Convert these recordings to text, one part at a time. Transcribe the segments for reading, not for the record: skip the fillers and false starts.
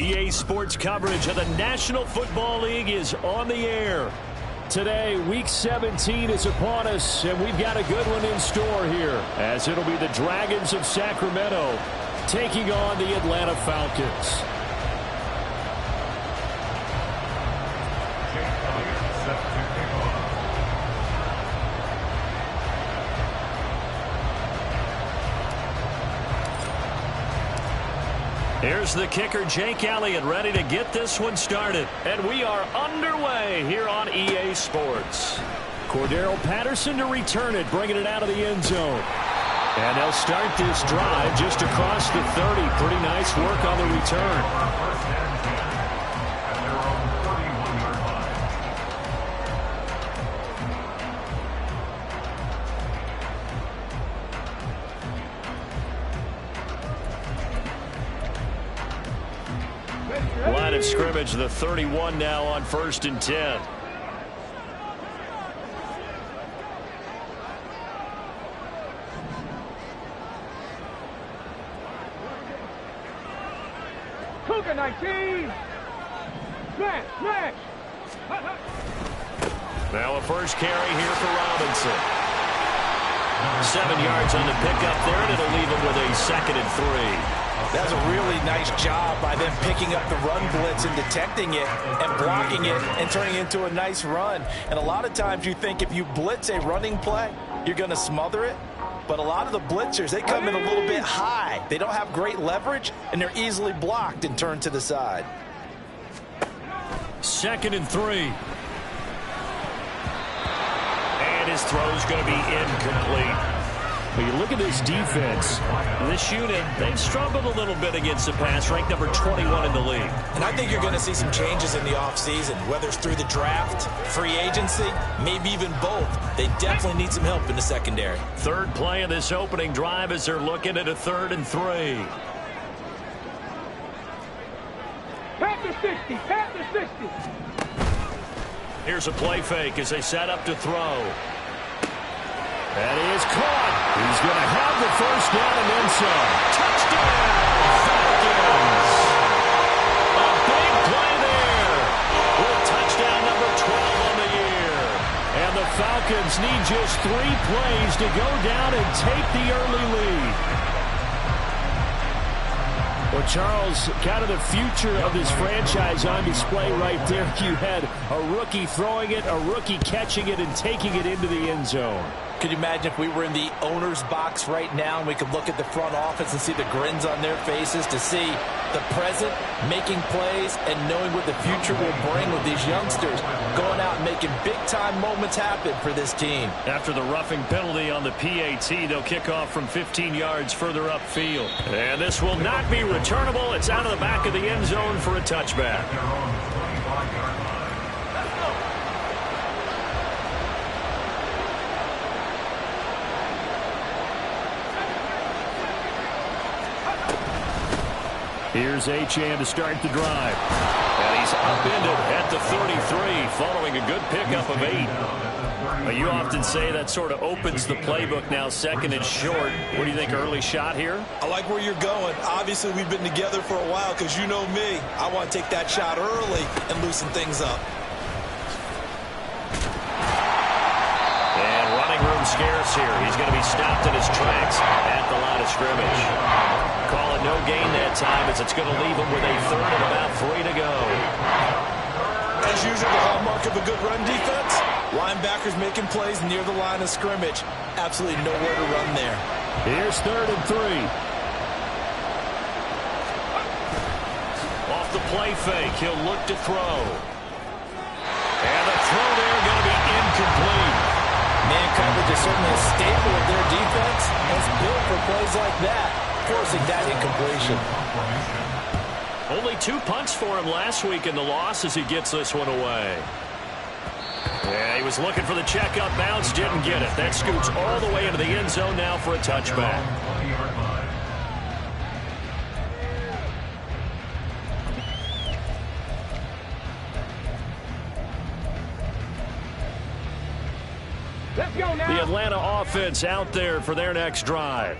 EA Sports coverage of the National Football League is on the air. Today, Week 17 is upon us, and we've got a good one in store here, as it'll be the Dragons of Sacramento taking on the Atlanta Falcons. Here's the kicker, Jake Elliott, ready to get this one started. And we are underway here on EA Sports. Cordero Patterson to return it, bringing it out of the end zone. And they'll start this drive just across the 30. Pretty nice work on the return. Line of scrimmage, the 31 now on 1st and 10. Cougar 19. Smash. Now a first carry here for Robinson. 7 yards on the pickup there, and it'll leave him with a 2nd and 3. That's a really nice job by them picking up the run blitz and detecting it and blocking it and turning it into a nice run. And a lot of times you think if you blitz a running play, you're going to smother it. But a lot of the blitzers, they come in a little bit high. They don't have great leverage, and they're easily blocked and turned to the side. 2nd and 3. And his throw's going to be incomplete. But you look at this defense, this unit, they've struggled a little bit against the pass, ranked number 21 in the league. And I think you're going to see some changes in the offseason, whether it's through the draft, free agency, maybe even both. They definitely need some help in the secondary. Third play of this opening drive as they're looking at a 3rd and 3. Past the 60. Here's a play fake as they set up to throw. That is caught. He's going to have the first down and then some. Touchdown, Falcons. A big play there with touchdown number 12 on the year. And the Falcons need just 3 plays to go down and take the early lead. Well, Charles, kind of the future of this franchise on display right there. You had a rookie throwing it, a rookie catching it, and taking it into the end zone. Could you imagine if we were in the owner's box right now and we could look at the front office and see the grins on their faces, to see the present making plays and knowing what the future will bring with these youngsters going out and making big-time moments happen for this team. After the roughing penalty on the PAT, they'll kick off from 15 yards further upfield. And this will not be returnable. It's out of the back of the end zone for a touchback. Here's Achane to start the drive. And he's upended at the 33 following a good pickup of 8. You often say that sort of opens the playbook now, 2nd and short. What do you think, early shot here? I like where you're going. Obviously, we've been together for a while because you know me. I want to take that shot early and loosen things up. And running room scarce here. He's going to be stopped in his tracks at the line of scrimmage. Call it no gain that time as it's going to leave him with a 3rd and about 3 to go. As usual, the hallmark of a good run defense, linebackers making plays near the line of scrimmage. Absolutely nowhere to run there. Here's 3rd and 3. Off the play fake, he'll look to throw. And the throw there going to be incomplete. Man coverage is certainly a staple of their defense, and it's built for plays like that, forcing that incompletion. Only 2 punts for him last week in the loss as he gets this one away. Yeah, he was looking for the checkup bounce, didn't get it. That scoots all the way into the end zone now for a touchback. Let's go now. The Atlanta offense out there for their next drive.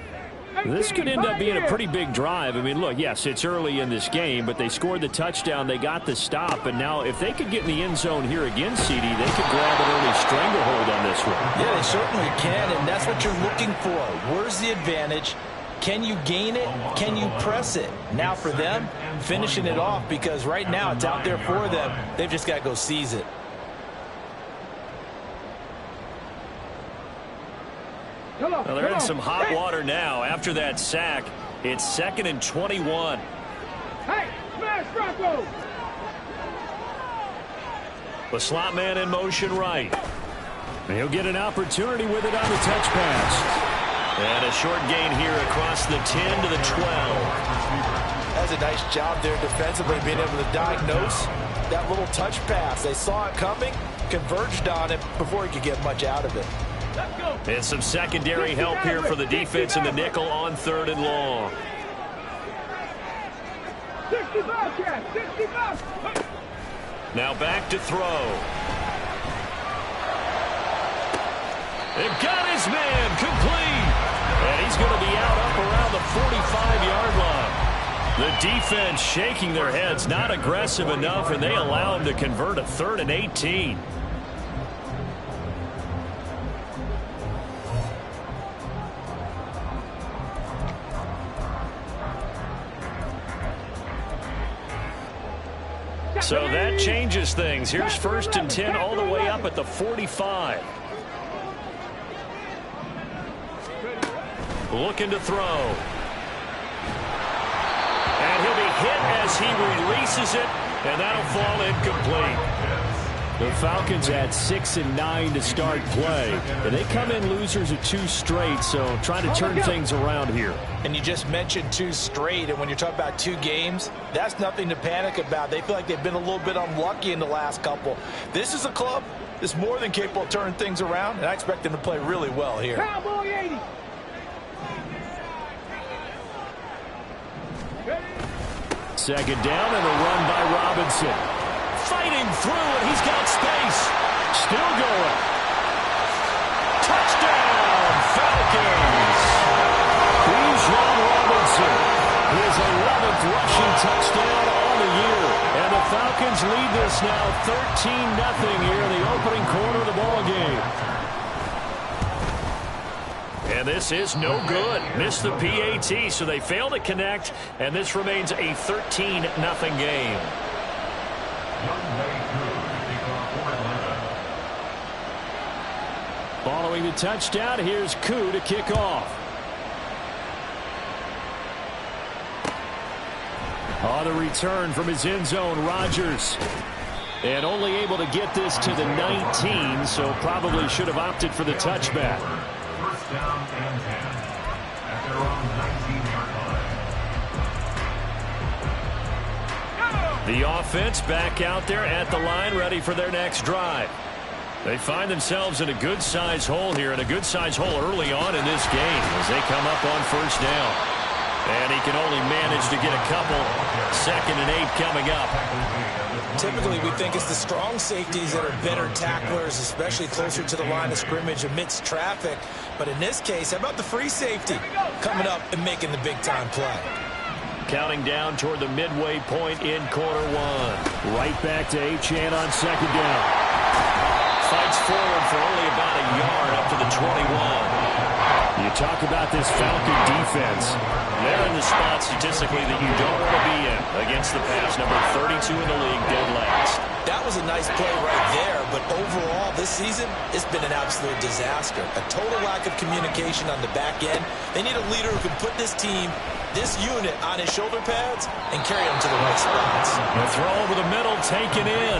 This could end up being a pretty big drive. I mean, look, yes, it's early in this game, but they scored the touchdown. They got the stop. And now if they could get in the end zone here again, CD, they could grab an early stranglehold on this one. Yeah, they certainly can, and that's what you're looking for. Where's the advantage? Can you gain it? Can you press it? Now for them, finishing it off, because right now it's out there for them. They've just got to go seize it. Well, they're in some hot water now. After that sack, it's 2nd and 21. Hey, smash Bronco! The slot man in motion right. And he'll get an opportunity with it on the touch pass. And a short gain here across the 10 to the 12. That's a nice job there defensively, being able to diagnose that little touch pass. They saw it coming, converged on it before he could get much out of it. And some secondary help here for the defense in the nickel on 3rd and long. 65, Cat, 65. Now back to throw. They've got his man complete. And he's going to be out up around the 45-yard line. The defense shaking their heads, not aggressive enough, and they allow him to convert a 3rd and 18. So that changes things. Here's 1st and 10 all the way up at the 45. Looking to throw. And he'll be hit as he releases it, and that'll fall incomplete. The Falcons had 6 and 9 to start play, and they come in losers of 2 straight, so trying to turn things around here. And you just mentioned 2 straight, and when you're talking about 2 games, that's nothing to panic about. They feel like they've been a little bit unlucky in the last couple. This is a club that's more than capable of turning things around, and I expect them to play really well here. Cowboy 80. Second down and a run by Robinson. Fighting through, and he's got space. Still going. Touchdown, Falcons. Bijan Robinson, his 11th rushing touchdown on the year. And the Falcons lead this now 13-0 here in the opening quarter of the ballgame. And this is no good. Missed the PAT, so they fail to connect, and this remains a 13-0 game. Following the touchdown, here's Koo to kick off. On the return from his end zone, Rodgers. And only able to get this to the 19, so probably should have opted for the touchback. First down and 10 at their own 19-yard line. The offense back out there at the line, ready for their next drive. They find themselves in a good-sized hole here, and a good-sized hole early on in this game as they come up on 1st down. And he can only manage to get a couple. 2nd and 8 coming up. Typically, we think it's the strong safeties that are better tacklers, especially closer to the line of scrimmage amidst traffic. But in this case, how about the free safety coming up and making the big-time play? Counting down toward the midway point in quarter 1. Right back to Achane on 2nd down. Fights forward for only about a yard up to the 21. You talk about this Falcon defense. They're in the spot statistically that you don't want to be in against the pass. Number 32 in the league, dead last. That was a nice play right there, but overall this season, it's been an absolute disaster. A total lack of communication on the back end. They need a leader who can put this team, this unit, on his shoulder pads and carry them to the right spots. The throw over the middle, taken in.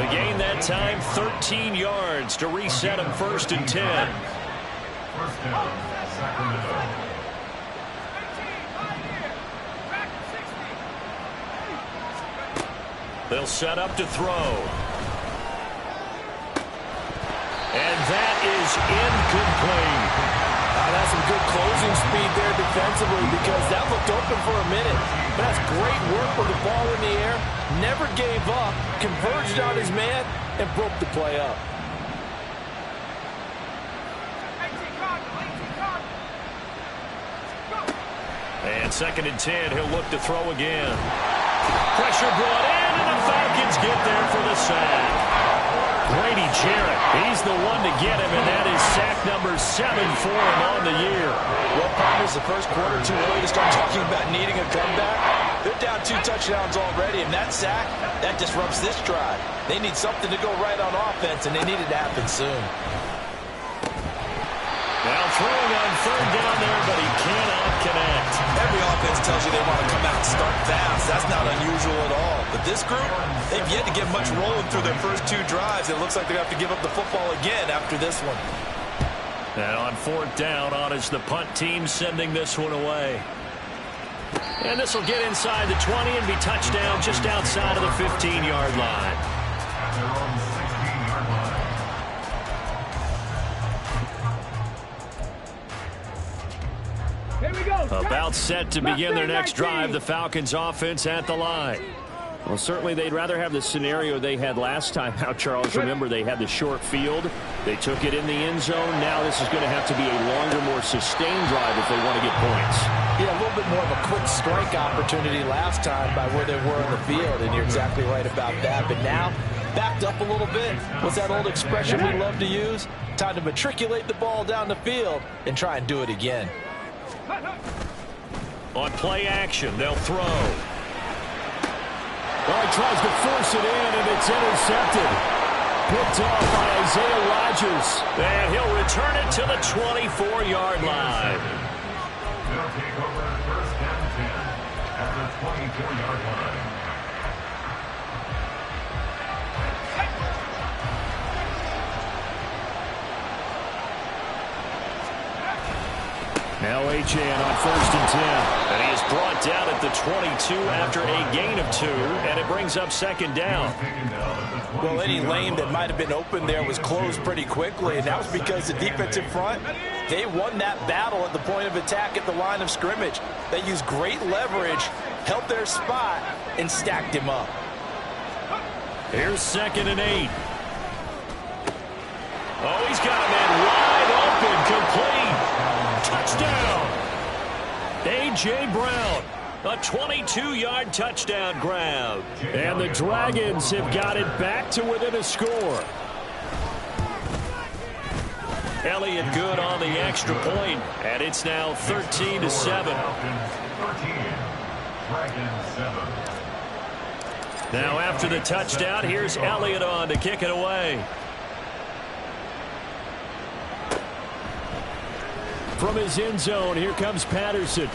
The gain that time, 13 yards to reset him 1st and 10. First down, Sacramento. They'll set up to throw. And that is incomplete. That's some good closing speed there defensively, because that looked open for a minute. But that's great work with the ball in the air. Never gave up, converged on his man, and broke the play up. And 2nd and 10, he'll look to throw again. Pressure brought in, and the Falcons get there for the sack. Grady Jarrett, he's the one to get him, and that is sack number 7 for him on the year. Well, partners, the first quarter too early to start talking about needing a comeback. They're down 2 touchdowns already, and that sack, that disrupts this drive. They need something to go right on offense, and they need it to happen soon. Now throwing on 3rd down there, but he cannot connect. Every offense tells you they want to come out and start fast. That's not unusual at all. But this group, they've yet to get much rolling through their first 2 drives. It looks like they're going to have to give up the football again after this one. And on 4th down, on is the punt team sending this one away. And this will get inside the 20 and be touchdown just outside of the 15-yard line. At their own 16-yard line. Here we go. About set to begin their next drive, the Falcons offense at the line. Well, certainly they'd rather have the scenario they had last time out, Charles. Remember, they had the short field. They took it in the end zone. Now this is going to have to be a longer, more sustained drive if they want to get points. Yeah, a little bit more of a quick strike opportunity last time by where they were in the field, and you're exactly right about that. But now, backed up a little bit. What's that old expression we love to use? Time to matriculate the ball down the field and try and do it again. On play action, they'll throw. Well, he tries to force it in, and it's intercepted. Picked off by Isaiah Rodgers. And he'll return it to the 24-yard line. They'll take over 1st and 10 at the 24-yard line. Now Achane on 1st and 10. And he is brought down at the 22 after a gain of 2, and it brings up 2nd down. Well, any lane that might have been open there was closed pretty quickly, and that was because the defensive front, they won that battle at the point of attack at the line of scrimmage. They used great leverage, held their spot, and stacked him up. Here's 2nd and 8. Oh, he's got a man wide open, complete. Touchdown. A.J. Brown, a 22-yard touchdown grab. And the Dragons have got it back to within a score. Elliott good on the extra point, and it's now 13-7. Falcons 13, Dragons 7. Now after the touchdown, here's Elliott on to kick it away. From his end zone, here comes Patterson.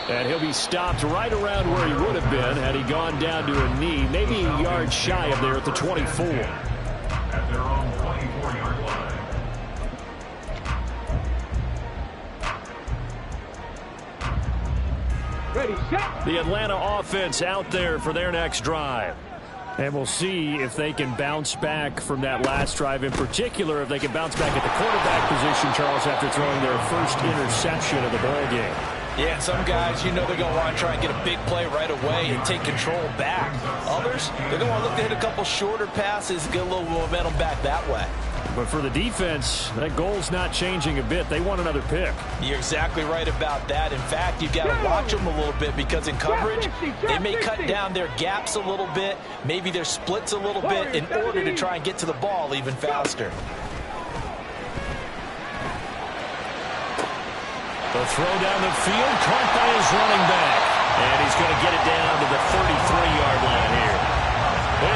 And he'll be stopped right around where he would have been had he gone down to a knee, maybe a yard shy of there at the 24. At their own 24-yard line. Ready, set. The Atlanta offense out there for their next drive. And we'll see if they can bounce back from that last drive, in particular if they can bounce back at the quarterback position, Charles, after throwing their first interception of the ball game. Yeah, and some guys, you know they're going to want to try and get a big play right away and take control back. Others, they're going to want to look to hit a couple shorter passes and get a little momentum back that way. But for the defense, that goal's not changing a bit. They want another pick. You're exactly right about that. In fact, you've got to watch them a little bit because in coverage, they may cut down their gaps a little bit, maybe their splits a little bit in order to try and get to the ball even faster. The throw down the field, caught by his running back. And he's going to get it down to the 33-yard line here.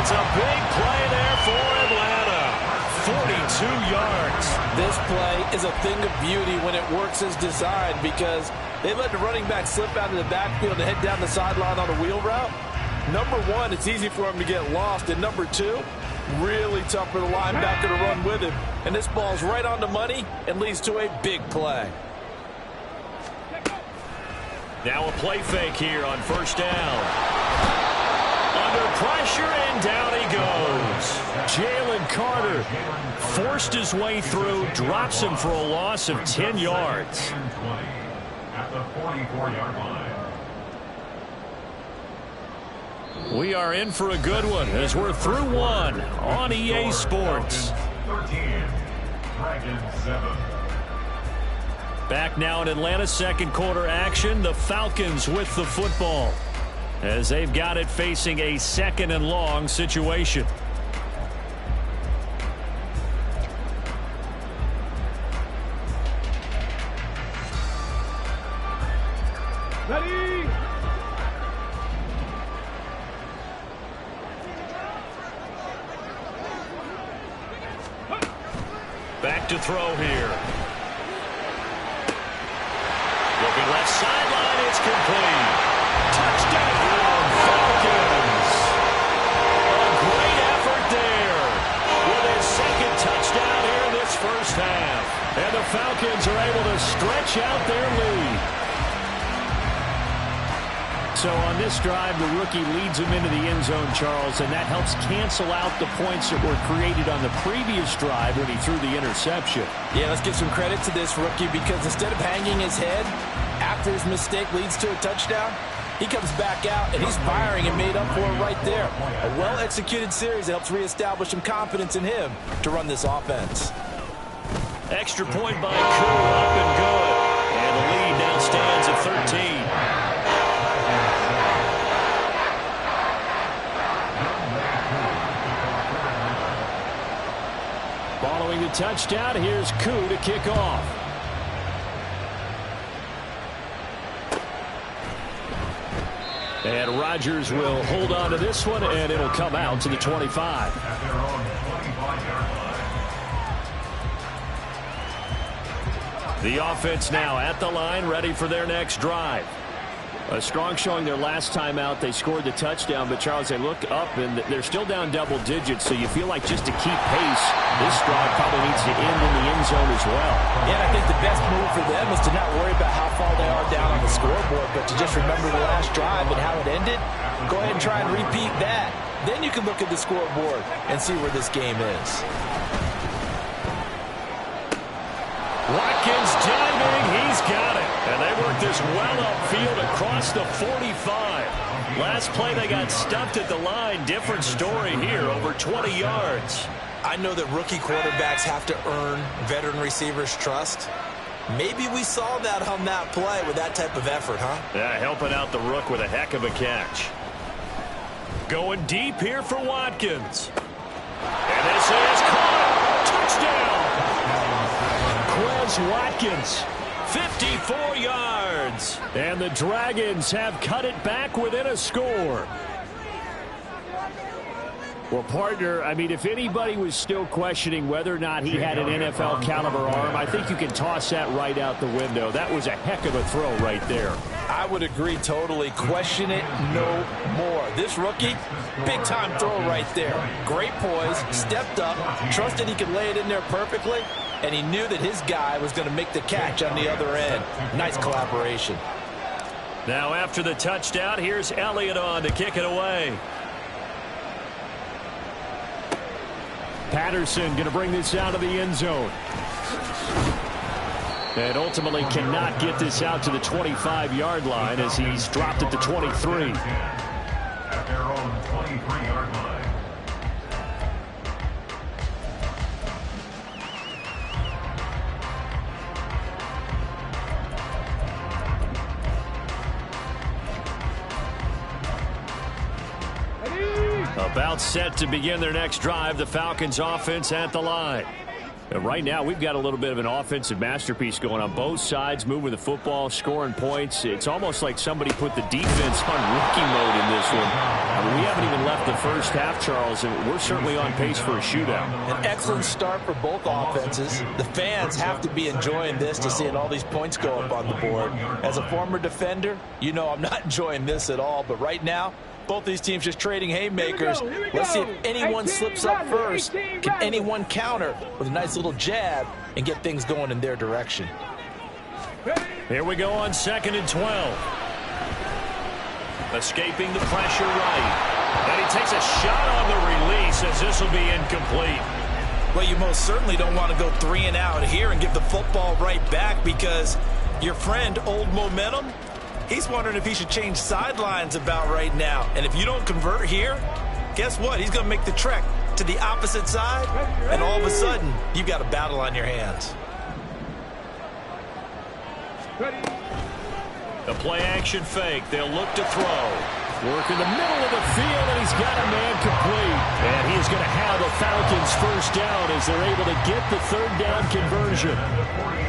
It's a big play there for Atlanta. 42 yards. This play is a thing of beauty when it works as designed because they let the running back slip out of the backfield and head down the sideline on a wheel route. Number one, it's easy for him to get lost. And number two, really tough for the linebacker to run with him. And this ball's right on the money and leads to a big play. Now a play fake here on 1st down. Under pressure, and down he goes. Jalen Carter forced his way through, drops him for a loss of 10 yards. At the 44-yard line. We are in for a good one as we're through one on EA Sports. 13, Dragons 7. Back now in Atlanta, second quarter action. The Falcons with the football as they've got it facing a second and long situation. Ready? Back to throw here. Looking left sideline, it's complete. Touchdown, Falcons. A great effort there with his second touchdown here in this first half. And the Falcons are able to stretch out their lead. So on this drive, the rookie leads him into the end zone, Charles, and that helps cancel out the points that were created on the previous drive when he threw the interception. Yeah, let's give some credit to this rookie because instead of hanging his head after his mistake leads to a touchdown, he comes back out and he's firing and made up for it right there. A well-executed series that helps reestablish some confidence in him to run this offense. Extra point by Koo, up and good. And the lead now stands at 13. Following the touchdown, here's Koo to kick off. And Rodgers will hold on to this one, and it'll come out to the 25. At their own 25-yard line. The offense now at the line, ready for their next drive. A strong showing their last time out. They scored the touchdown, but, Charles, they look up, and they're still down double digits, so you feel like just to keep pace, this drive probably needs to end in the end zone as well. Yeah, and I think the best move for them is to not worry about how far they are down on the scoreboard, but to just remember the last drive and how it ended. Go ahead and try and repeat that. Then you can look at the scoreboard and see where this game is. Watkins diving, he's got it. And they work this well upfield across the 45. Last play they got stuffed at the line. Different story here, over 20 yards. I know that rookie quarterbacks have to earn veteran receivers' trust. Maybe we saw that on that play with that type of effort, huh? Yeah, helping out the rook with a heck of a catch. Going deep here for Watkins. And this is caught. Touchdown. Quez Watkins, 54 yards. And the Dragons have cut it back within a score. Well, partner, I mean, if anybody was still questioning whether or not he had an NFL caliber arm, I think you can toss that right out the window. That was a heck of a throw right there. I would agree totally. Question it no more. This rookie, big-time throw right there. Great poise, stepped up, trusted he could lay it in there perfectly, and he knew that his guy was going to make the catch on the other end. Nice collaboration. Now after the touchdown, here's Elliott on to kick it away. Patterson going to bring this out of the end zone. And ultimately cannot get this out to the 25-yard line as he's dropped at the 23. At their own 23-yard line. About set to begin their next drive, the Falcons offense at the line. And right now, we've got a little bit of an offensive masterpiece going on both sides, moving the football, scoring points. It's almost like somebody put the defense on rookie mode in this one. I mean, we haven't even left the first half, Charles, and we're certainly on pace for a shootout. An excellent start for both offenses. The fans have to be enjoying this to seeing all these points go up on the board. As a former defender, you know I'm not enjoying this at all, but right now, both these teams just trading haymakers. Here we go. Let's see if anyone 18, slips up Rodgers, first. 18, Can Rodgers. anyone counter with a nice little jab and get things going in their direction? Here we go on 2nd and 12. Escaping the pressure right. And he takes a shot on the release as this will be incomplete. Well, you most certainly don't want to go 3 and out here and give the football right back because your friend, Old Momentum, he's wondering if he should change sidelines about right now. And if you don't convert here, guess what? He's going to make the trek to the opposite side, and all of a sudden, you've got a battle on your hands. Ready. The play-action fake. They'll look to throw. Work in the middle of the field, and he's got a man complete. And he is going to have the Falcons first down as they're able to get the third down conversion.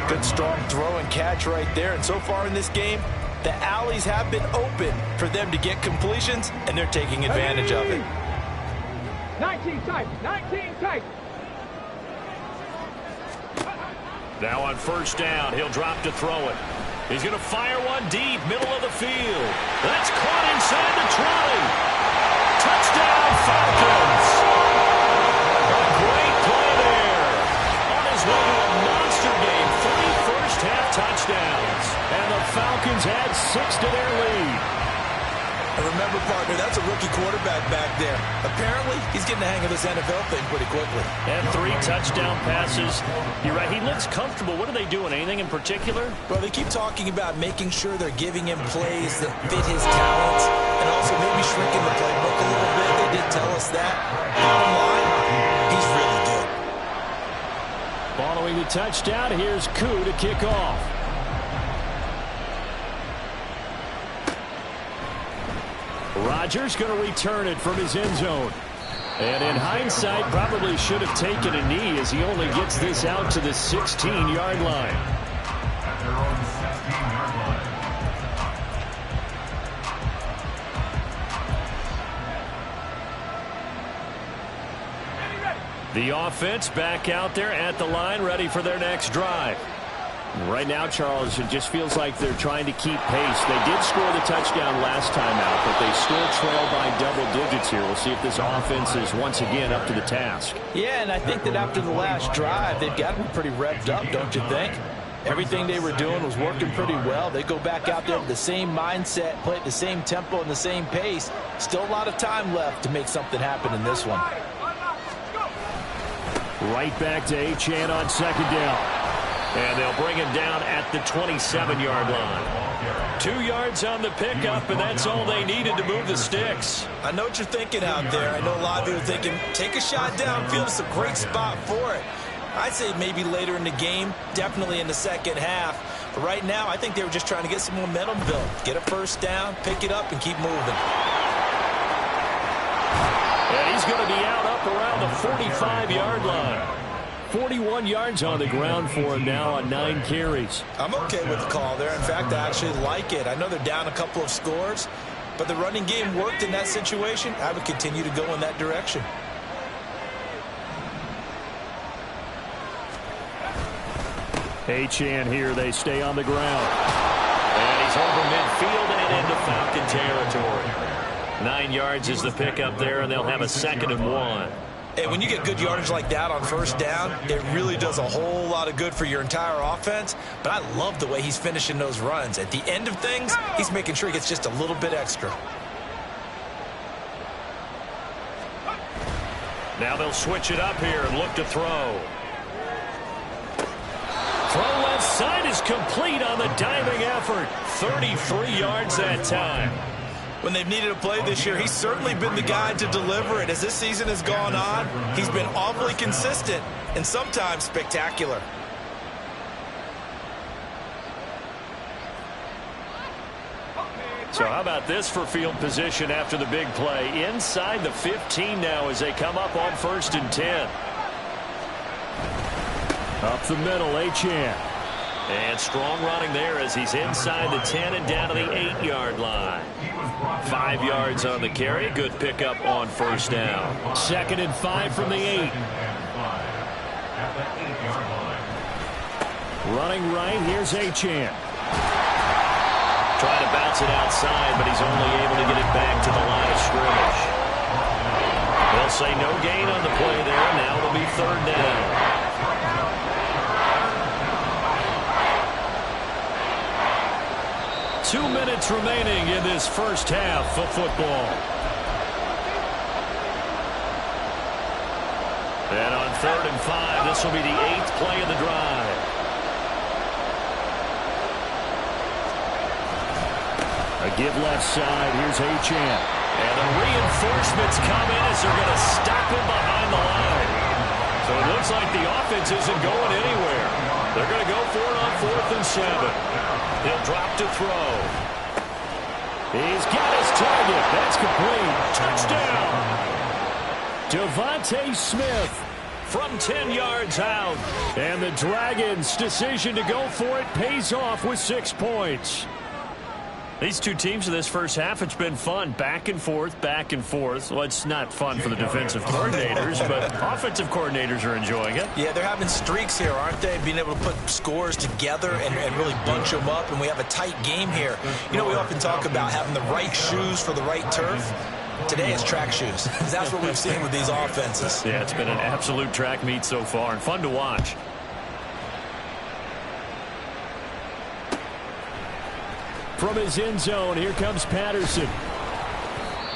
Good strong throw and catch right there. And so far in this game, the alleys have been open for them to get completions, and they're taking advantage of it. 19 tight. 19 tight. Now on first down, he'll drop to throw it. He's going to fire one deep, middle of the field. That's caught inside the 20. Touchdown, Falcons. A great play there. On his way to a monster game, 3 first-half touchdowns. And the Falcons add 6 to their lead. And remember, partner, that's a rookie quarterback back there. Apparently, he's getting the hang of this NFL thing pretty quickly. And 3 touchdown passes. You're right, he looks comfortable. What are they doing? Anything in particular? Well, they keep talking about making sure they're giving him plays that fit his talents and also maybe shrinking the playbook a little bit. They did tell us that. Bottom line, he's really good. Following the touchdown, here's Koo to kick off. Rodgers going to return it from his end zone. And in hindsight, probably should have taken a knee as he only gets this out to the 16-yard line. At their own 16-yard line. The offense back out there at the line, ready for their next drive. Right now, Charles, it just feels like they're trying to keep pace. They did score the touchdown last time out, but they still trail by double digits here. We'll see if this offense is once again up to the task. Yeah, and I think that after the last drive, they've got to be pretty revved up, don't you think? Everything they were doing was working pretty well. They go back out there with the same mindset, play at the same tempo and the same pace. Still a lot of time left to make something happen in this one. Right back to Achane on second down. And they'll bring him down at the 27-yard line. 2 yards on the pickup, and that's all they needed to move the sticks. I know what you're thinking out there. I know a lot of you are thinking, take a shot downfield. It's a great spot for it. I'd say maybe later in the game, definitely in the second half. But right now, I think they were just trying to get some momentum built. Get a first down, pick it up, and keep moving. And he's going to be out up around the 45-yard line. 41 yards on the ground for him now on 9 carries. I'm okay with the call there. In fact, I actually like it. I know they're down a couple of scores, but the running game worked in that situation. I would continue to go in that direction. Achane here, they stay on the ground. And he's over midfield and into Falcon territory. 9 yards is the pickup there, and they'll have a 2nd and 1. And when you get good yardage like that on first down, it really does a whole lot of good for your entire offense. But I love the way he's finishing those runs. At the end of things, he's making sure he gets just a little bit extra. Now they'll switch it up here and look to throw. Throw left side is complete on the diving effort. 33 yards that time. When they've needed a play this year, he's certainly been the guy to deliver it. As this season has gone on, he's been awfully consistent and sometimes spectacular. So how about this for field position after the big play? Inside the 15 now as they come up on 1st and 10. Up the middle, Achane. And strong running there as he's inside the 10 and down to the 8-yard line. 5 yards on the carry. Good pickup on first down. 2nd and 5 from the 8. Running right, here's Achane. Trying to bounce it outside, but he's only able to get it back to the line of scrimmage. They'll say no gain on the play there. Now it'll be 3rd down. 2 minutes remaining in this first half of football. And on 3rd and 5, this will be the 8th play of the drive. A give left side. Here's Achane. And the reinforcements come in as they're going to stop him behind the line. So it looks like the offense isn't going anywhere. They're going to go for it on 4th and 7. He'll drop to throw. He's got his target. That's complete. Touchdown. Devontae Smith from 10 yards out. And the Dragons' decision to go for it pays off with 6 points. These two teams in this first half, it's been fun. Back and forth, back and forth. Well, it's not fun for the defensive coordinators, but offensive coordinators are enjoying it. Yeah, they're having streaks here, aren't they? Being able to put scores together and really bunch them up, and we have a tight game here. You know, we often talk about having the right shoes for the right turf. Today it's track shoes. That's what we've seen with these offenses. Yeah, it's been an absolute track meet so far and fun to watch. From his end zone, here comes Patterson.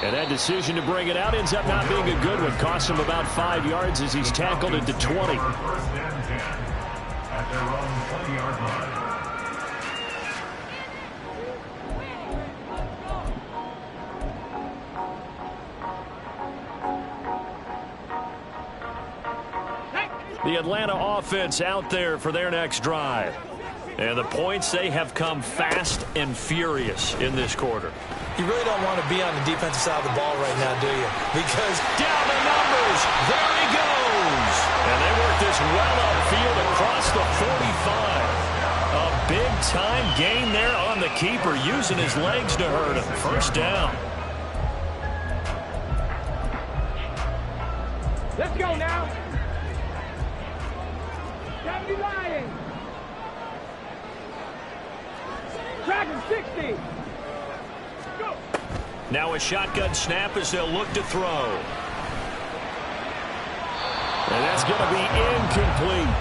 And that decision to bring it out ends up not being a good one. Costs him about 5 yards as he's tackled into 20. First and 10 at their own 20-yard line. The Atlanta offense out there for their next drive. And the points, they have come fast and furious in this quarter. You really don't want to be on the defensive side of the ball right now, do you? Because down the numbers. There he goes. And they work this well upfield across the 45. A big-time gain there on the keeper, using his legs to hurt him. First down. Let's go now. 70 Lions. Dragon 60. Go. Now a shotgun snap as they'll look to throw. And that's going to be incomplete.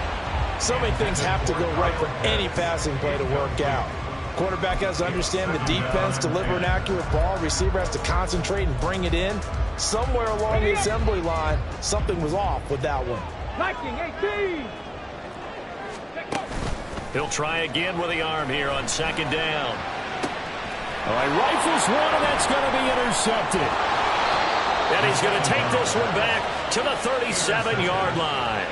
So many things have to go right for any passing play to work out. Quarterback has to understand the defense, deliver an accurate ball. Receiver has to concentrate and bring it in. Somewhere along the assembly line, something was off with that one. Viking 18. He'll try again with the arm here on 2nd down. All right, rifles one, and that's going to be intercepted. And he's going to take this one back to the 37-yard line.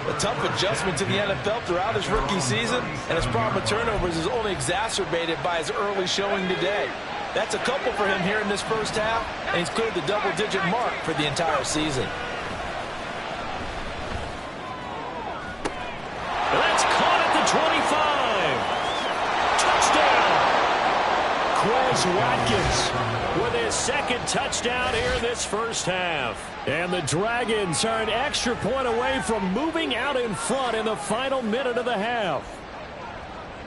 A tough adjustment to the NFL throughout his rookie season, and his problem with turnovers is only exacerbated by his early showing today. That's a couple for him here in this first half, and he's cleared the double-digit mark for the entire season. That's caught at the 25. Touchdown. Quez Watkins with his 2nd touchdown here in this first half. And the Dragons are an extra point away from moving out in front in the final minute of the half.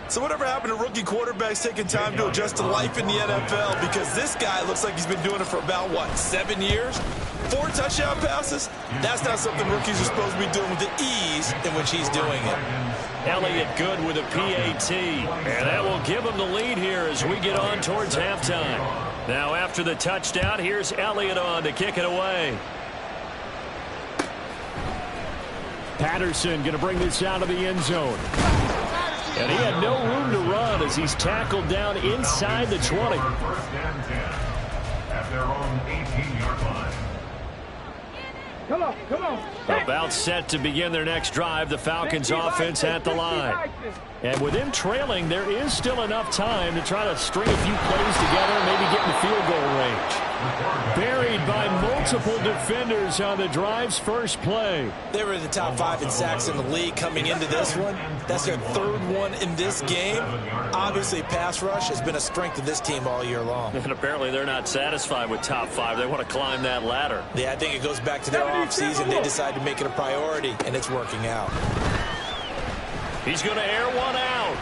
So whatever happened to rookie quarterbacks taking time to adjust to life in the NFL? Because this guy looks like he's been doing it for about, what, 7 years? 4 touchdown passes? That's not something rookies are supposed to be doing with the ease in which he's doing it. Elliott good with a PAT. And that will give him the lead here as we get on towards halftime. Now after the touchdown, here's Elliott on to kick it away. Patterson going to bring this out of the end zone. And he had no room to run as he's tackled down inside the 20. First and 10 at their own 18-yard line. Come on, come on. About set to begin their next drive, the Falcons offense at the line. And with him trailing, there is still enough time to try to string a few plays together and maybe get in the field goal range. Buried by multiple defenders on the drive's first play. They were in the top 5 in sacks in the league coming into this one. That's their 3rd one in this game. Obviously, pass rush has been a strength of this team all year long. And apparently they're not satisfied with top 5. They want to climb that ladder. Yeah, I think it goes back to their offseason. They decided to make it a priority, and it's working out. He's going to air one out.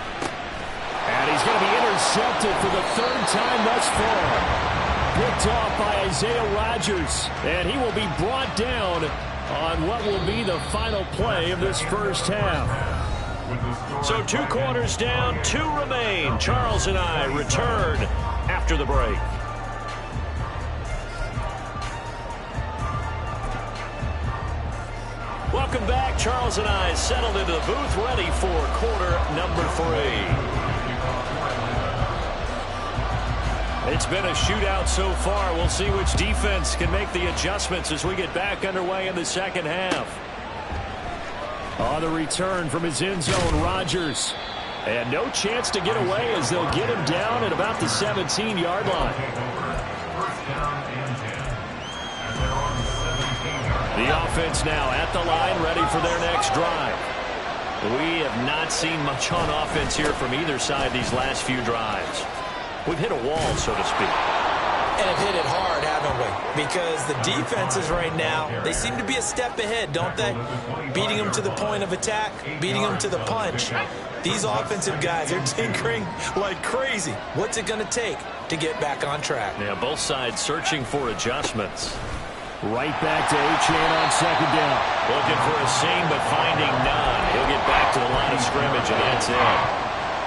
And he's going to be intercepted for the 3rd time thus far. Picked off by Isaiah Rodgers. And he will be brought down on what will be the final play of this first half. So 2 quarters down, 2 remain. Charles and I return after the break. Welcome back. Charles and I settled into the booth, ready for quarter number 3. It's been a shootout so far. We'll see which defense can make the adjustments as we get back underway in the second half. On the return from his end zone, Rodgers. And no chance to get away as they'll get him down at about the 17-yard line. The offense now at the line, ready for their next drive. We have not seen much on offense here from either side these last few drives. We've hit a wall, so to speak. And have hit it hard, haven't we? Because the defenses right now, they seem to be a step ahead, don't they? Beating them to the point of attack, beating them to the punch. These offensive guys, they're tinkering like crazy. What's it going to take to get back on track? Yeah, both sides searching for adjustments. Right back to Achane on second down. Looking for a seam, but finding none. He'll get back to the line of scrimmage, and that's it.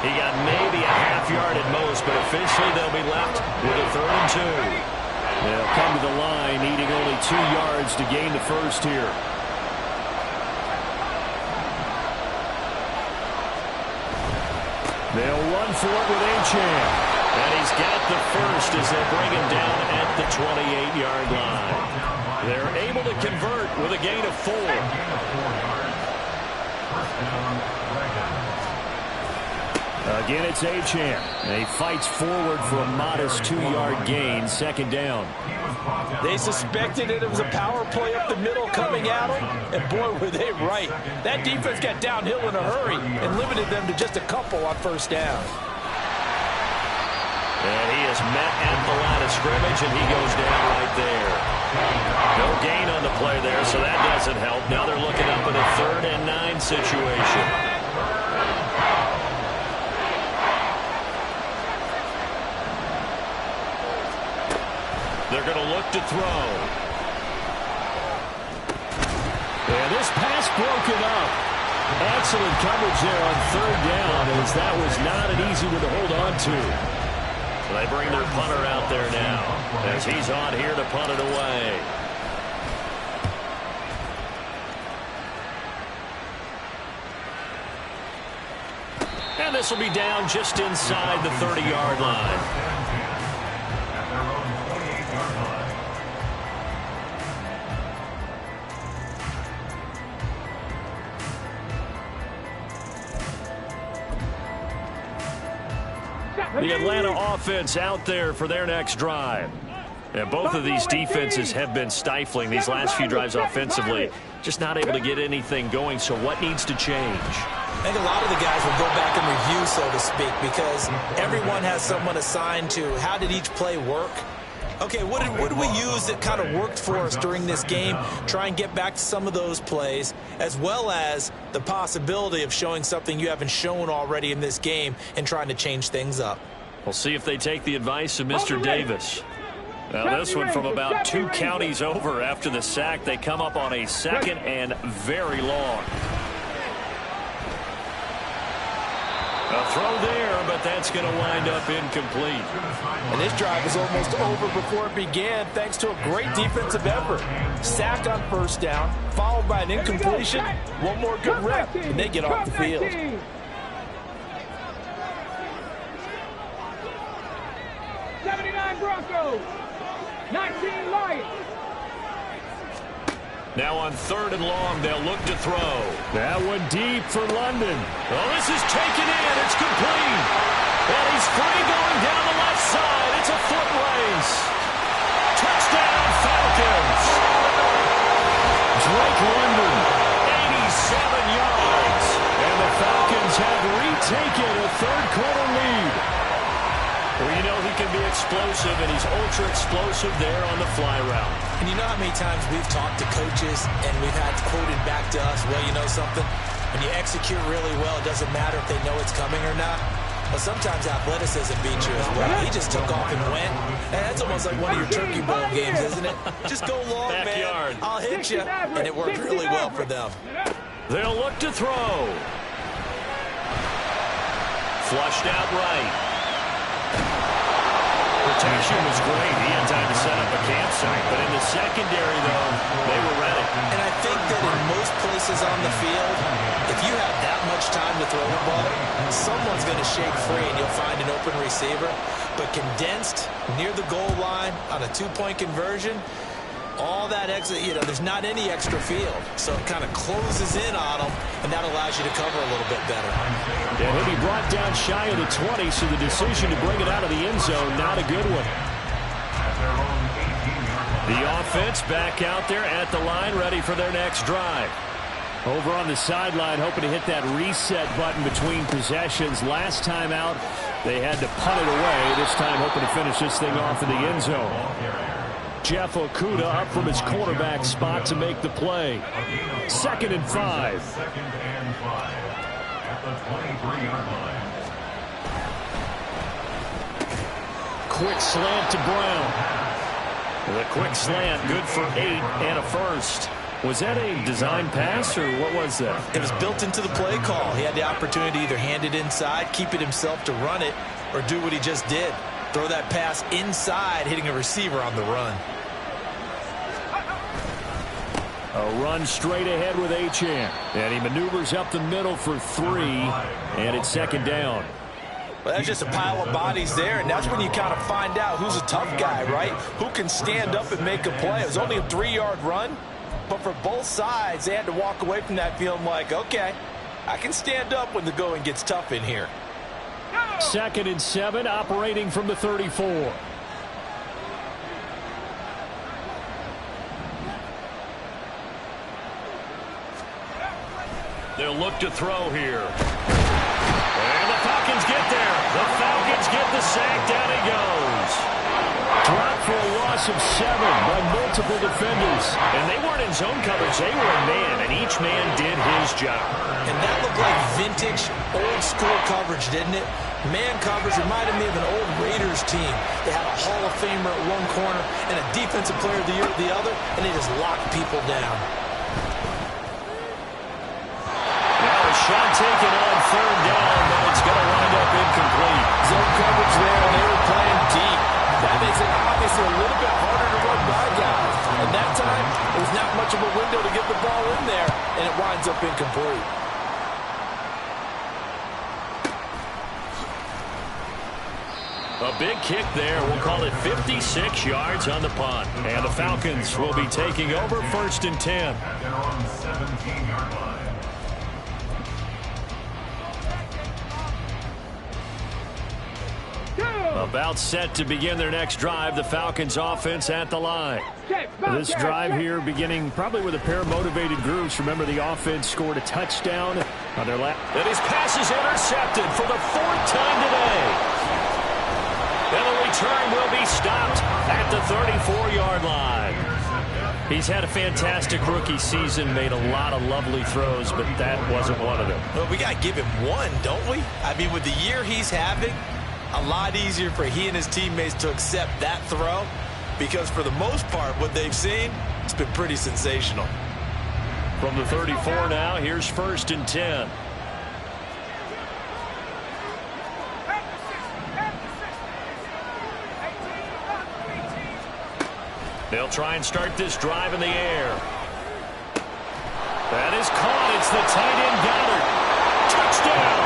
He got maybe a half yard at most, but officially they'll be left with a 3rd and 2. They'll come to the line, needing only 2 yards to gain the first here. They'll run for it with Achane. And he's got the first as they bring him down at the 28-yard line. They're able to convert with a gain of 4. Again, it's Achane. He fights forward for a modest 2-yard gain, second down. They suspected it was a power play up the middle coming at them, and boy, were they right. That defense got downhill in a hurry and limited them to just a couple on first down. And he is met at the line of scrimmage, and he goes down right there. No gain on the play there, so that doesn't help. Now they're looking up at a 3rd and 9 situation. They're going to look to throw. And this pass broken up. Excellent coverage there on 3rd down, as that was not an easy one to hold on to. They bring their punter out there now as he's on here to punt it away. And this will be down just inside the 30-yard line. The Atlanta offense out there for their next drive. And both of these defenses have been stifling these last few drives offensively. Just not able to get anything going, so what needs to change? I think a lot of the guys will go back and review, so to speak, because everyone has someone assigned to how did each play work. Okay, what did we use that kind of worked for us during this game? Try and get back to some of those plays, as well as the possibility of showing something you haven't shown already in this game and trying to change things up. We'll see if they take the advice of Mr. Davis. Now this one from about 2 counties over after the sack. They come up on a 2nd and very long. A throw there, but that's going to wind up incomplete. And this drive was almost over before it began, thanks to a great defensive effort. Sack on first down, followed by an incompletion. One more good rep, and they get off the field. 79 Broncos, 19 Lions. Now on 3rd and long, they'll look to throw. That one deep for London. Oh, this is taken in. It's complete. And he's free going down the left side. It's a foot race. Touchdown, Falcons. Drake London, 87 yards. And the Falcons have retaken a 3rd-quarter lead. Well, you know he can be explosive, and he's ultra-explosive there on the fly route. And you know how many times we've talked to coaches and we've had quoted back to us, well, you know something? When you execute really well, it doesn't matter if they know it's coming or not. But sometimes athleticism beats you as well. He just took off and went. And that's almost like one of your Turkey Bowl games, isn't it? Just go long, Backyard. man. I'll hit you. And it worked really well for them. They'll look to throw. Flushed out right. Protection was great. He had time to set up a campsite. But in the secondary, though, they were ready. And I think that in most places on the field, if you have that much time to throw the ball, someone's going to shake free and you'll find an open receiver. But condensed near the goal line on a 2-point conversion, All that extra, there's not any extra field. So it kind of closes in on them, and that allows you to cover a little bit better. And he'll be brought down shy of the 20, so the decision to bring it out of the end zone, not a good one. The offense back out there at the line, ready for their next drive. Over on the sideline, hoping to hit that reset button between possessions. Last time out, they had to punt it away. This time, hoping to finish this thing off in the end zone. Jeff Okudah up from his quarterback spot to make the play. 2nd and 5. Second and 5 at the 23-yard line. Quick slant to Brown. The quick slant, good for 8 and a first. Was that a design pass, or what was that? It was built into the play call. He had the opportunity to either hand it inside, keep it himself to run it, or do what he just did. Throw that pass inside, hitting a receiver on the run. A run straight ahead with Achane. And he maneuvers up the middle for 3, and it's 2nd down. Well, that's just a pile of bodies there, and that's when you kind of find out who's a tough guy, right? Who can stand up and make a play. It was only a 3-yard run, but for both sides, they had to walk away from that feeling like, okay, I can stand up when the going gets tough in here. 2nd and 7, operating from the 34. They'll look to throw here. And the Falcons get there. The Falcons get the sack. Down he goes. Dropped for a loss of 7 by multiple defenders. And they weren't in zone coverage. They were in man, and each man did his job. And that looked like vintage, old-school coverage, didn't it? Man coverage reminded me of an old Raiders team. They had a Hall of Famer at one corner and a Defensive Player of the Year at the other, and they just locked people down. Now a shot taken on 3rd down, but it's going to wind up incomplete. Zone coverage there, and they were playing deep. That makes it obviously a little bit harder to run by guys. And that time, it was not much of a window to get the ball in there, and it winds up incomplete. A big kick there. We'll call it 56 yards on the punt. And the Falcons will be taking over 1st and 10. At their own 17-yard line. About set to begin their next drive. The Falcons offense at the line. This drive here beginning probably with a pair of motivated groups. Remember, the offense scored a touchdown on their last. And his pass is intercepted for the 4th time today. And the return will be stopped at the 34-yard line. He's had a fantastic rookie season, made a lot of lovely throws, but that wasn't one of them. Well, we got to give him one, don't we? I mean, with the year he's having, a lot easier for he and his teammates to accept that throw, because for the most part, what they've seen, it's been pretty sensational. From the 34 now, here's 1st and 10. They'll try and start this drive in the air. That is caught. It's the tight end Goddard. Touchdown!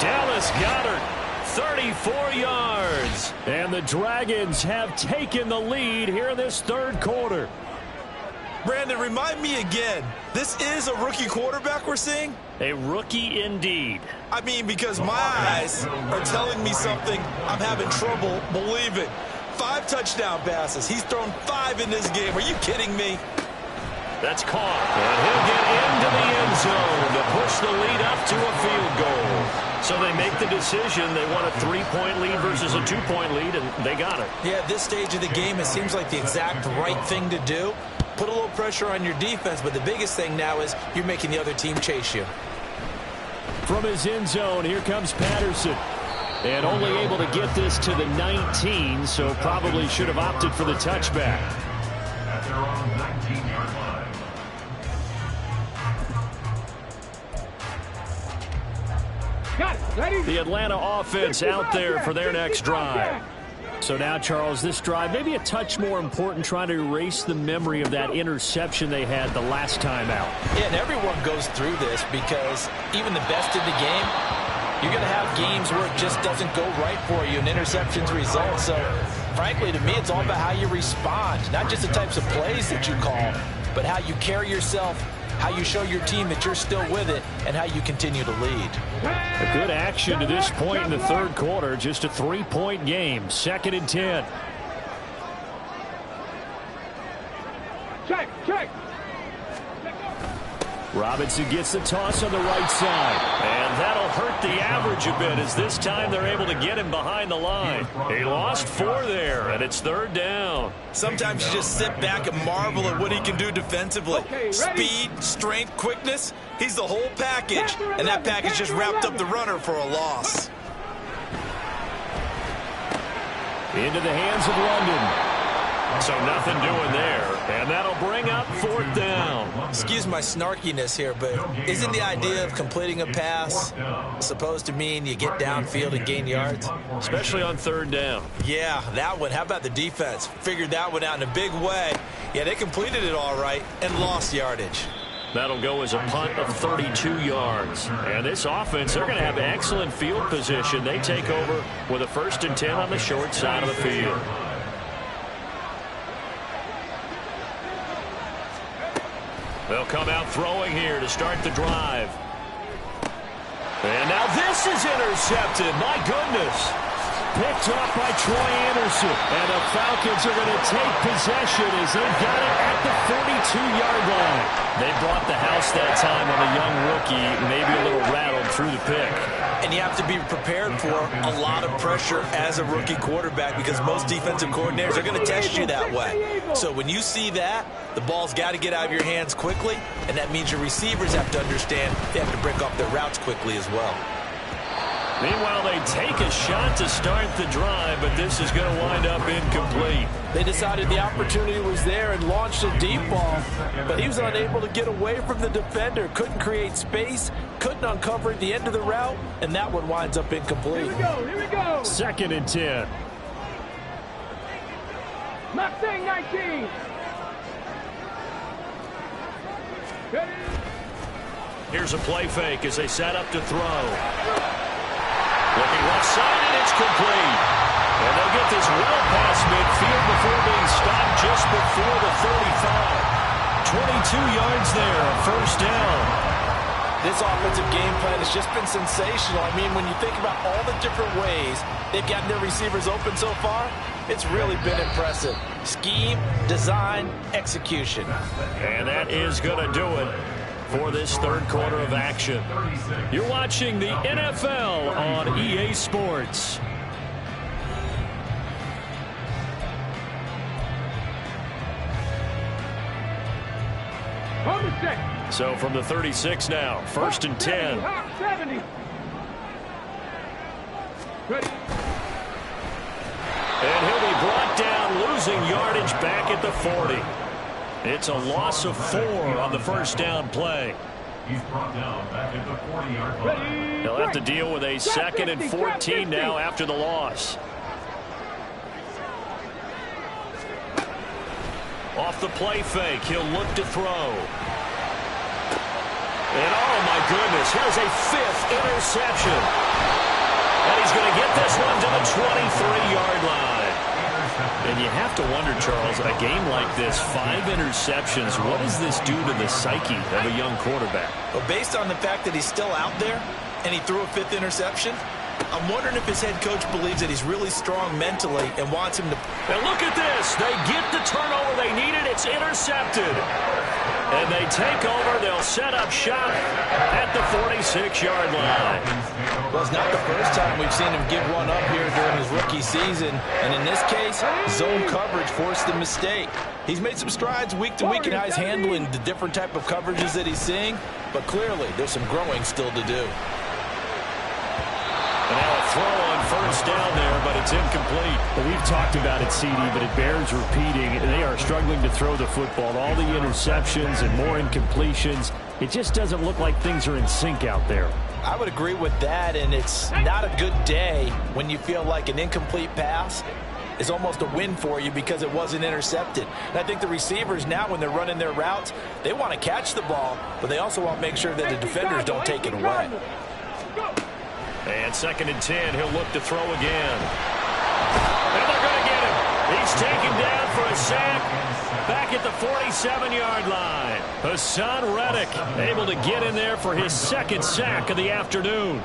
Dallas Goddard, 34 yards. And the Dragons have taken the lead here in this 3rd quarter. Brandon, remind me again, this is a rookie quarterback we're seeing? A rookie indeed. I mean, because my eyes are telling me something I'm having trouble believing. 5 touchdown passes. He's thrown 5 in this game. Are you kidding me? That's caught. And he'll get into the end zone to push the lead up to a field goal. So they make the decision. They want a 3-point lead versus a 2-point lead, and they got it. Yeah, at this stage of the game, it seems like the exact right thing to do. Put a little pressure on your defense, but the biggest thing now is you're making the other team chase you. From his end zone, here comes Patterson. And only able to get this to the 19, so probably should have opted for the touchback. At their own 19-yard line. Got it. Ready? The Atlanta offense out there for their next drive. So now, Charles, this drive maybe a touch more important, trying to erase the memory of that interception they had the last time out. Yeah, and everyone goes through this because even the best in the game, you're going to have games where it just doesn't go right for you and interceptions result. So frankly, to me, it's all about how you respond. Not just the types of plays that you call, but how you carry yourself, how you show your team that you're still with it, and how you continue to lead. A good action to this point in the third quarter. Just a 3-point game. 2nd and 10. Check, check. Robinson gets the toss on the right side. And that'll hurt the average a bit, as this time they're able to get him behind the line. He lost 4 there, and it's 3rd down. Sometimes you just sit back and marvel at what he can do defensively. Okay, Speed, strength, quickness. He's the whole package. And that package just wrapped up the runner for a loss. Into the hands of London. So nothing doing there. And that'll bring up 4th down. Excuse my snarkiness here, but isn't the idea of completing a pass supposed to mean you get downfield and gain yards? Especially on 3rd down. Yeah, that one. How about the defense? Figured that one out in a big way. Yeah, they completed it all right and lost yardage. That'll go as a punt of 32 yards. And this offense, they're going to have excellent field position. They take over with a 1st and 10 on the short side of the field. They'll come out throwing here to start the drive. And now this is intercepted. My goodness. Picked up by Troy Anderson. And the Falcons are going to take possession as they've got it at the 42-yard line. They brought the house that time on the young rookie, maybe a little rattled through the pick. And you have to be prepared for a lot of pressure as a rookie quarterback, because most defensive coordinators are going to test you that way. So when you see that, the ball's got to get out of your hands quickly, and that means your receivers have to understand they have to break off their routes quickly as well. Meanwhile, they take a shot to start the drive, but this is going to wind up incomplete. They decided the opportunity was there and launched a deep ball, but he was unable to get away from the defender, couldn't create space, couldn't uncover at the end of the route, and that one winds up incomplete. Here we go, here we go. 2nd and 10. Mustang 19. Ready? Here's a play fake as they set up to throw. Looking left side, and it's complete. And they'll get this well past midfield before being stopped just before the 35. 22 yards there, a 1st down. This offensive game plan has just been sensational. I mean, when you think about all the different ways they've gotten their receivers open so far, it's really been impressive. Scheme, design, execution. And that is going to do it for this 3rd quarter of action. You're watching the NFL on EA Sports. So from the 36 now, 1st and 10. 70. Ready? And he'll be brought down, losing yardage back at the 40. It's a loss of 4 on the 1st down play. He's brought down back at the 40-yard line. He'll have to deal with a 2nd and 14 now after the loss. Off the play fake, he'll look to throw. And oh my goodness, here's a 5th interception. And he's going to get this one to the 23-yard line. And you have to wonder, Charles, a game like this, 5 interceptions, what does this do to the psyche of a young quarterback? Well, based on the fact that he's still out there and he threw a 5th interception, I'm wondering if his head coach believes that he's really strong mentally and wants him to. And look at this. They get the turnover they needed. It's intercepted. And they take over. They'll set up shop at the 46-yard line. Well, it's not the first time we've seen him give one up here during his rookie season. And in this case, zone coverage forced the mistake. He's made some strides week to week in how he's handling the different type of coverages that he's seeing. But clearly, there's some growing still to do. And now a throw on 1st down there, but it's incomplete. Well, we've talked about it, CD, but it bears repeating. They are struggling to throw the football. All the interceptions and more incompletions. It just doesn't look like things are in sync out there. I would agree with that, and it's not a good day when you feel like an incomplete pass is almost a win for you because it wasn't intercepted. And I think the receivers now, when they're running their routes, they want to catch the ball, but they also want to make sure that the defenders don't take it away. And 2nd and 10, he'll look to throw again. And they're going to get him. He's taken down for a sack back at the 47-yard line. Hassan Reddick able to get in there for his second sack of the afternoon.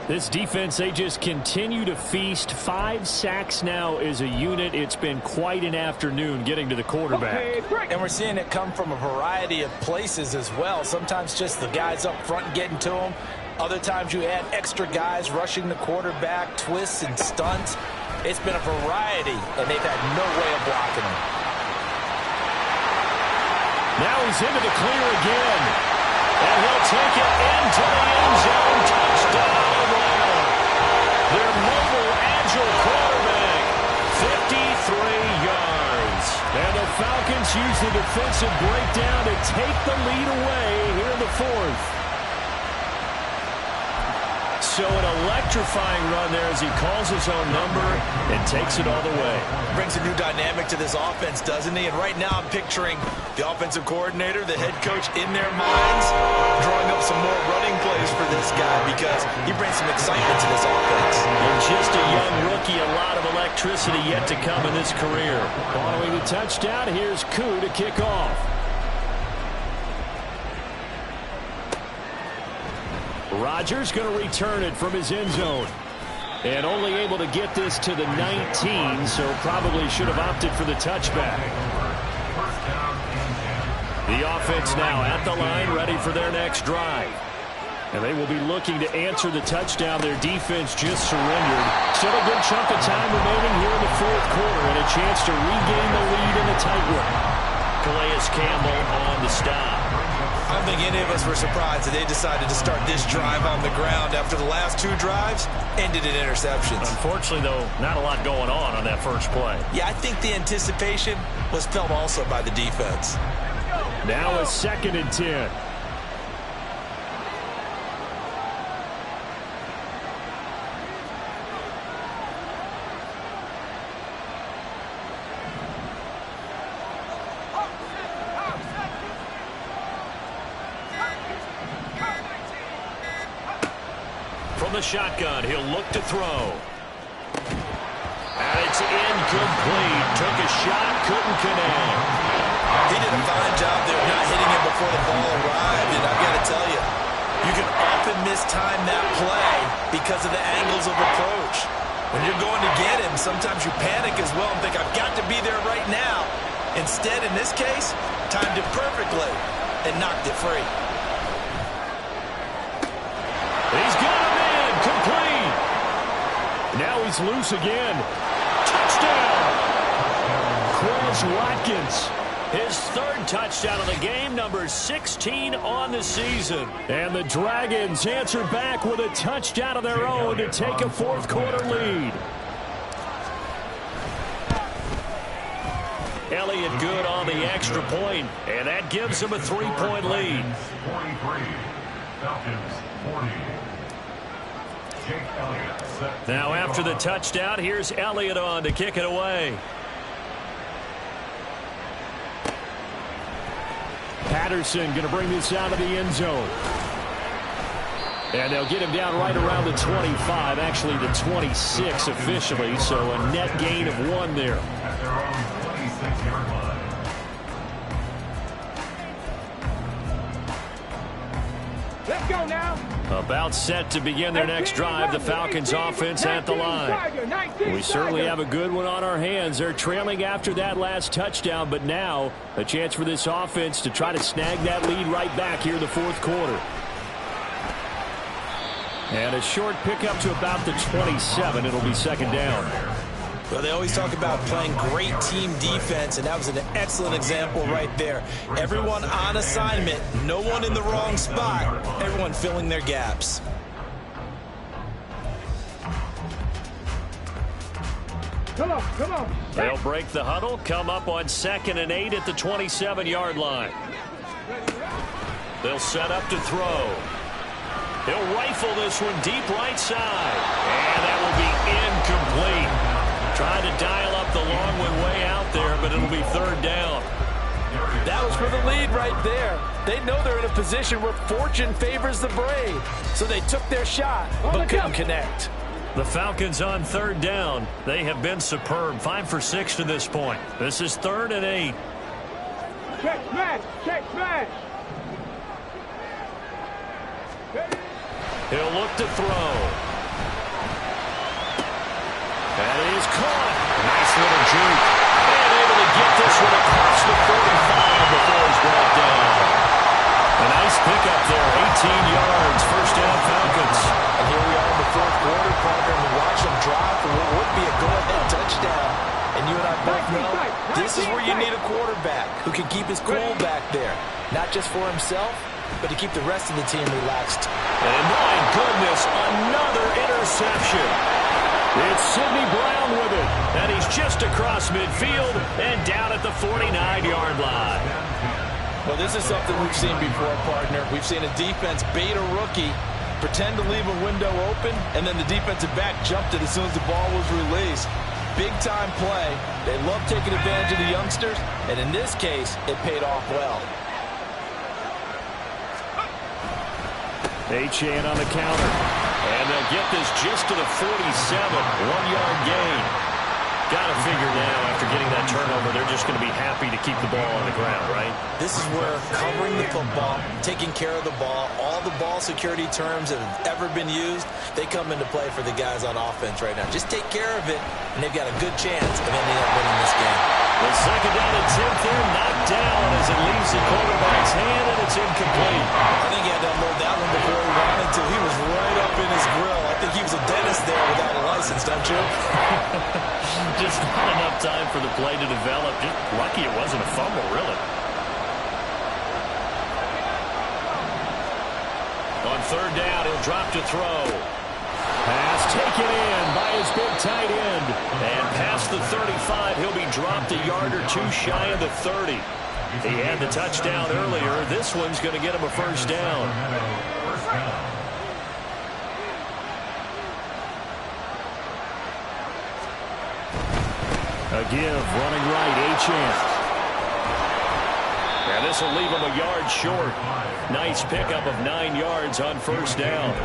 This defense, they just continue to feast. 5 sacks now as a unit. It's been quite an afternoon getting to the quarterback. And we're seeing it come from a variety of places as well. Sometimes just the guys up front getting to him. Other times you add extra guys rushing the quarterback, twists and stunts. It's been a variety, and they've had no way of blocking him. Now he's into the clear again. And he'll take it into the end zone. Touchdown. Their mobile, agile quarterback, 53 yards. And the Falcons use the defensive breakdown to take the lead away here in the fourth. So an electrifying run there as he calls his own number and takes it all the way. Brings a new dynamic to this offense, doesn't he? And right now I'm picturing the offensive coordinator, the head coach in their minds, drawing up some more running plays for this guy because he brings some excitement to this offense. And just a young rookie, a lot of electricity yet to come in his career. Following the touchdown, here's Koo to kick off. Rodgers going to return it from his end zone. And only able to get this to the 19, so probably should have opted for the touchback. The offense now at the line, ready for their next drive. And they will be looking to answer the touchdown. Their defense just surrendered. Still a good chunk of time remaining here in the fourth quarter and a chance to regain the lead in a tight one. Calais Campbell on the stop. I don't think any of us were surprised that they decided to start this drive on the ground after the last 2 drives ended in interceptions. Unfortunately, though, not a lot going on that first play. Yeah, I think the anticipation was felt also by the defense. Now a 2nd and 10. The shotgun, he'll look to throw. And it's incomplete. Took a shot, couldn't connect. He did a fine job there of not hitting him before the ball arrived, and I've got to tell you, you can often mistime that play because of the angles of approach. When you're going to get him, sometimes you panic as well and think, I've got to be there right now. Instead, in this case, timed it perfectly and knocked it free. He's got him in, complete. Now he's loose again. Touchdown. Quez Watkins. His 3rd touchdown of the game, number 16 on the season. And the Dragons answer back with a touchdown of their own to take a fourth quarter lead. Elliott good on the extra point, and that gives him a 3-point lead. 43, Falcons 40. Now after the touchdown, here's Elliott on to kick it away. Patterson going to bring this out of the end zone. And they'll get him down right around the 25, actually the 26 officially, so a net gain of 1 there. At their own 26-yard line. Let's go now. About set to begin their next drive, the Falcons offense at the line. We certainly have a good one on our hands. They're trailing after that last touchdown, but now a chance for this offense to try to snag that lead right back here in the fourth quarter. And a short pickup to about the 27. It'll be 2nd down. Well, they always talk about playing great team defense, and that was an excellent example right there. Everyone on assignment, no one in the wrong spot, everyone filling their gaps. Come on. They'll break the huddle, come up on 2nd and 8 at the 27-yard line. They'll set up to throw. He'll rifle this one deep right side. And that will be incomplete. Trying to dial up the long one way out there, but it'll be 3rd down. That was for the lead right there. They know they're in a position where fortune favors the brave. So they took their shot, but couldn't connect. The Falcons on third down. They have been superb. 5 for 6 to this point. This is 3rd and 8. Check smash! Check smash! He'll look to throw. That is caught. Nice little juke. And able to get this one across the 45 before he's brought down. A nice pickup there. 18 yards. First down, Falcons. And here we are in the 4th quarter, partner, and we watch them drive for what would be a go-ahead touchdown. And you and I both know this is where you need a quarterback who can keep his cool back there. Not just for himself, but to keep the rest of the team relaxed. And my goodness, another interception. It's Sidney Brown with it. And he's just across midfield and down at the 49-yard line. Well, this is something we've seen before, partner. We've seen a defense bait a rookie, pretend to leave a window open, and then the defensive back jumped it as soon as the ball was released. Big-time play. They love taking advantage of the youngsters, and in this case, it paid off well. Achane on the counter. And they'll get this just to the 47. 1-yard gain. Got to figure now, after getting that turnover, they're just going to be happy to keep the ball on the ground, right? This is where covering the football, taking care of the ball, all the ball security terms that have ever been used, they come into play for the guys on offense right now. Just take care of it, and they've got a good chance of ending up winning this game. The second down and 10th there, knocked down as it leaves the quarterback's hand, and it's incomplete. I think he had to unload that one before he wanted to. He was right up in his grill. I think he was a dentist there without a license, don't you? Just not enough time for the play to develop. Just lucky it wasn't a fumble, really. On third down, he'll drop to throw. Pass taken in by his big tight end. And past the 35, he'll be dropped a yard or two shy of the 30. He had the touchdown earlier. This one's going to get him a first down. A give, running right, Achane. And this will leave him a yard short. Nice pickup of 9 yards on first down.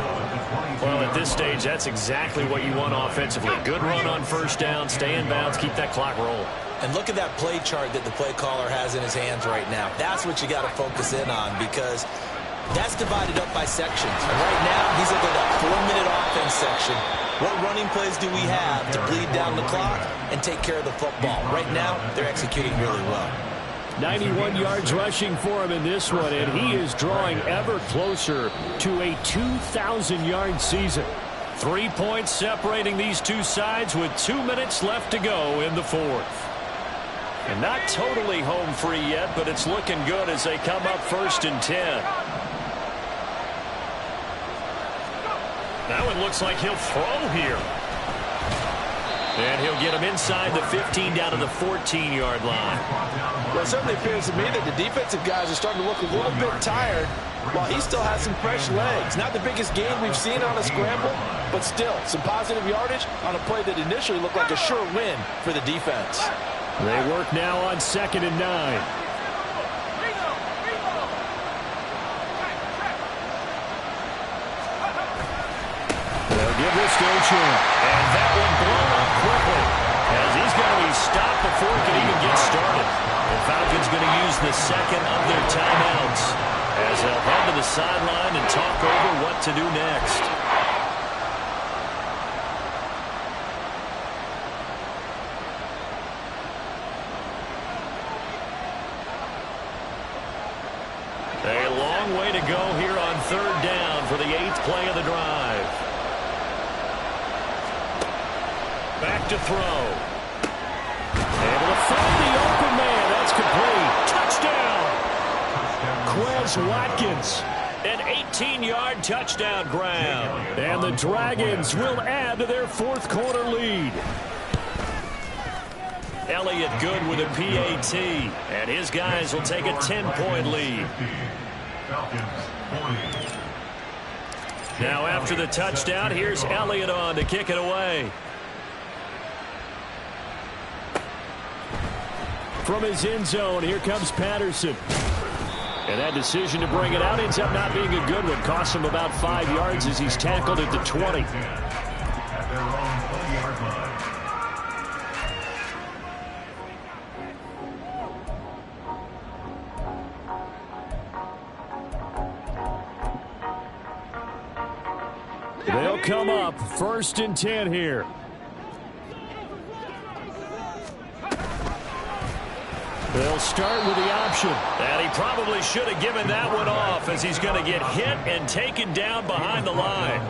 Well, at this stage, that's exactly what you want offensively. Good run on first down, stay in bounds, keep that clock rolling. And look at that play chart that the play caller has in his hands right now. That's what you got to focus in on, because that's divided up by sections. And right now, he's looking at that 4-minute offense section. What running plays do we have to bleed down the clock and take care of the football? Right now, they're executing really well. 91 yards rushing for him in this one, and he is drawing ever closer to a 2,000-yard season. 3 points separating these two sides with 2 minutes left to go in the 4th. And not totally home free yet, but it's looking good as they come up 1st and 10. That one looks like he'll throw here. And he'll get him inside the 15 down to the 14-yard line. Well, it certainly appears to me that the defensive guys are starting to look a little bit tired while he still has some fresh legs. Not the biggest gain we've seen on a scramble, but still some positive yardage on a play that initially looked like a sure win for the defense. They work now on 2nd and 9. They'll give this to Achane. And that one blown up quickly, as he's going to be stopped before he can even get started. The Falcons going to use the second of their timeouts as they'll head to the sideline and talk over what to do next. A long way to go here on third down for the 8th play of the drive. Back to throw. Able to find the open man. That's complete. Touchdown. Quez Watkins. An 18-yard touchdown grab. And the Dragons will add to their 4th quarter lead. Elliott good with a PAT. And his guys will take a 10-point lead. Now after the touchdown, here's Elliott on to kick it away. From his end zone, here comes Patterson. And that decision to bring it out ends up not being a good one. Costs him about 5 yards as he's tackled at the 20. their own 20-yard line. They'll come up 1st and 10 here. They'll start with the option. And he probably should have given that one off, as he's going to get hit and taken down behind the line.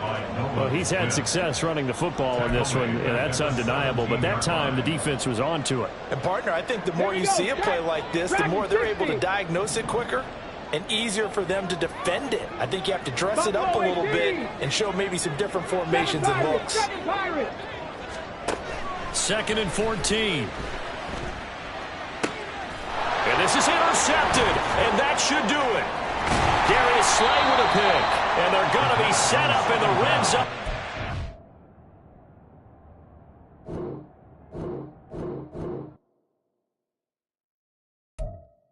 Well, he's had success running the football in this one, and that's undeniable. But that time, the defense was on to it. And, partner, I think the more you see a play like this, the more they're able to diagnose it quicker and easier for them to defend it. I think you have to dress it up a little bit and show maybe some different formations and looks. 2nd and 14. And this is intercepted, and that should do it. Darius Slay with a pick, and they're going to be set up in the red zone.